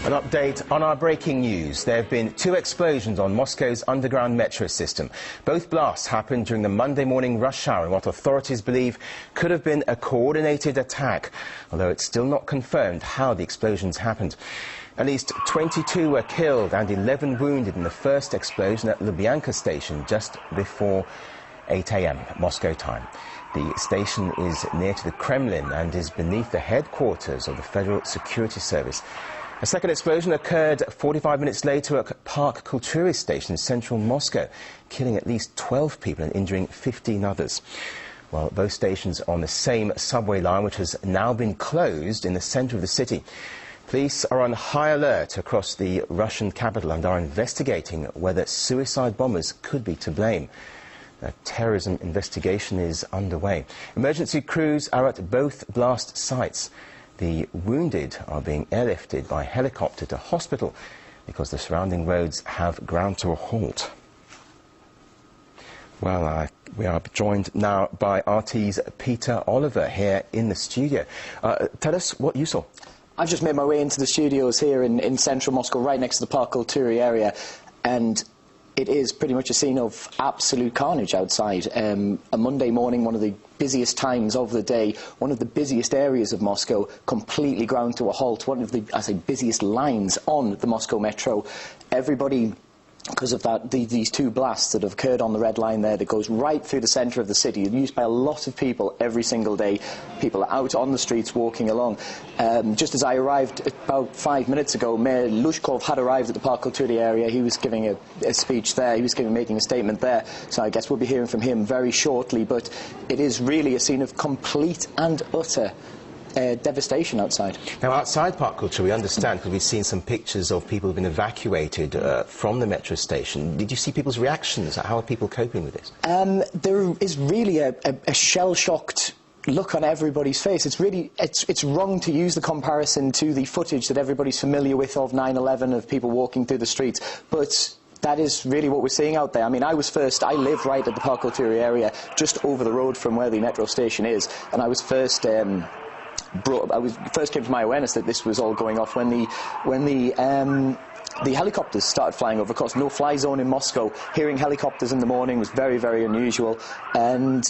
An update on our breaking news. There have been 2 explosions on Moscow's underground metro system. Both blasts happened during the Monday morning rush hour in what authorities believe could have been a coordinated attack, although it's still not confirmed how the explosions happened. At least 22 were killed and 11 wounded in the first explosion at Lubyanka station just before 8 a.m. Moscow time. The station is near to the Kremlin and is beneath the headquarters of the Federal Security Service. A second explosion occurred 45 minutes later at Park Kultury station in central Moscow, killing at least 12 people and injuring 15 others. Well, both stations are on the same subway line, which has now been closed in the centre of the city. Police are on high alert across the Russian capital and are investigating whether suicide bombers could be to blame. A terrorism investigation is underway. Emergency crews are at both blast sites. The wounded are being airlifted by helicopter to hospital because the surrounding roads have ground to a halt. Well, we are joined now by RT's Peter Oliver here in the studio. Tell us what you saw. I've just made my way into the studios here in central Moscow, right next to the Park Kultury area, and it is pretty much a scene of absolute carnage outside. A Monday morning, one of the busiest times of the day, one of the busiest areas of Moscow, completely ground to a halt, one of the, I say, busiest lines on the Moscow metro. Everybody, because of that, these 2 blasts that have occurred on the red line there that goes right through the centre of the city, used by a lot of people every single day. People are out on the streets walking along. Just as I arrived about 5 minutes ago, Mayor Lushkov had arrived at the Park Kultury area. He was giving a speech there. He was making a statement there. So I guess we'll be hearing from him very shortly. But it is really a scene of complete and utter devastation outside. Now, outside Park Kultury, we understand, because we've seen some pictures of people who've been evacuated from the metro station. Did you see people's reactions? How are people coping with this? There is really a shell-shocked look on everybody's face. It's wrong to use the comparison to the footage that everybody's familiar with of 9/11, of people walking through the streets, but that is really what we're seeing out there. I mean, I live right at the Park Kultury area, just over the road from where the metro station is, and I was first came to my awareness that this was all going off when the helicopters started flying over. Of course, no-fly zone in Moscow. Hearing helicopters in the morning was very, very unusual. And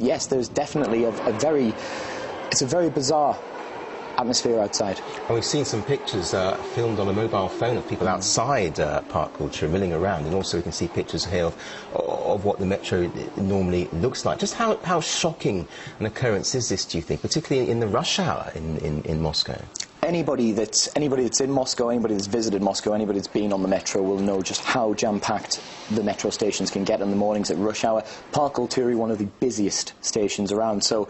yes, there's definitely it's a very bizarre atmosphere outside. And we've seen some pictures filmed on a mobile phone of people outside Park Kultury milling around, and also we can see pictures here of what the metro normally looks like. Just how shocking an occurrence is this, do you think, particularly in the rush hour in Moscow? Anybody that's in Moscow, anybody that's visited Moscow, anybody that's been on the metro will know just how jam-packed the metro stations can get in the mornings at rush hour. Park Kultury, one of the busiest stations around. So